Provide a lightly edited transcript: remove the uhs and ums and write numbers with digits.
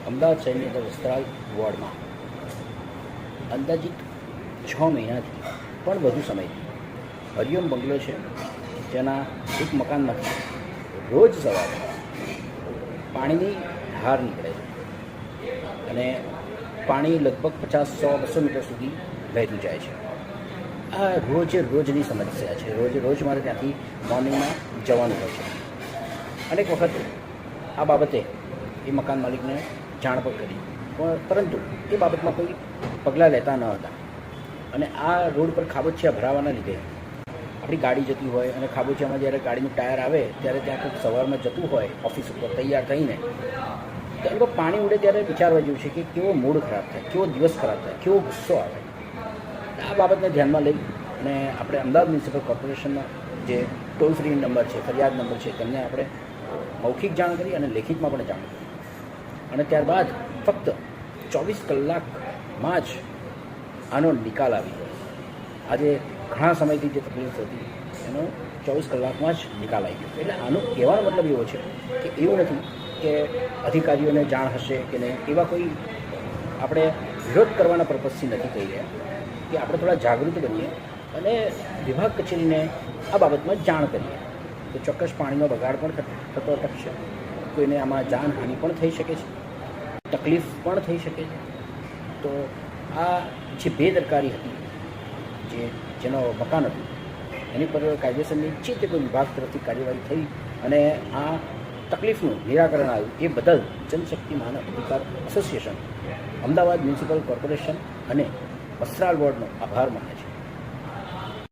અમદાવાદ શહેરની અંદર વસ્ત્રાલ વોર્ડમાં અંદાજિત 6 મહિનાથી પણ વધુ સમયથી હરિઓમ બંગલો છે, જેના એક મકાનમાંથી રોજ સવારે પાણીની ધાર નીકળે છે અને પાણી લગભગ 50-100-200 મીટર સુધી વહેતું જાય છે. આ રોજની સમસ્યા છે. રોજ મારે ત્યાંથી મોર્નિંગમાં જવાનું હોય છે. અનેક વખત આ બાબતે એ મકાન માલિકને જાણ પણ કરી, પરંતુ એ બાબતમાં કોઈ પગલાં લેતા ન હતા. અને આ રોડ પર ખાબોચિયા ભરાવાના લીધે આપણી ગાડી જતી હોય અને ખાબોચિયામાં જ્યારે ગાડીનું ટાયર આવે ત્યારે ત્યાં કંઈક સવારમાં જતું હોય ઓફિસ ઉપર તૈયાર થઈને, તો એ પાણી ઉડે ત્યારે વિચારવા જેવું છે કે કેવો મૂડ ખરાબ થાય, કેવો દિવસ ખરાબ થાય, કેવો ગુસ્સો આવે. આ બાબતને ધ્યાનમાં લઈ અને આપણે અમદાવાદ મ્યુનિસિપલ કોર્પોરેશનનો જે ટોલ ફ્રી નંબર છે, ફરિયાદ નંબર છે, તેમને આપણે મૌખિક જાણ કરી અને લેખિતમાં પણ જાણ કરી. અને ત્યારબાદ ફક્ત 24 કલાકમાં જ આનો નિકાલ આવી ગયો. આજે ઘણા સમયથી જે તકલીફ હતી એનો 24 કલાકમાં જ નિકાલ આવી ગયો. એટલે આનો કહેવાનો મતલબ એવો છે કે એવું નથી કે અધિકારીઓને જાણ હશે કે નહીં, એવા કોઈ આપણે વિરોધ કરવાના પર્પઝથી નથી કહી રહ્યા, કે આપણે થોડા જાગૃત બનીએ અને વિભાગ કચેરીને આ બાબતમાં જાણ કરીએ તો ચોક્કસ પાણીનો બગાડ પણ થતો અટકશે, કોઈને આમાં જાનહાનિ પણ થઈ શકે છે, તકલીફ પણ થઈ શકે છે. તો આ જે બેદરકારી હતી, જેનો મકાન હતું, એની પર કાયદેસરની જે તે કોઈ વિભાગ તરફથી કાર્યવાહી થઈ અને આ તકલીફનું નિરાકરણ આવ્યું, એ બદલ જનશક્તિ માનવ અધિકાર એસોસિએશન, અમદાવાદ મ્યુનિસિપલ કોર્પોરેશન અને વસ્ત્રાલ વોર્ડનો આભાર માને છે.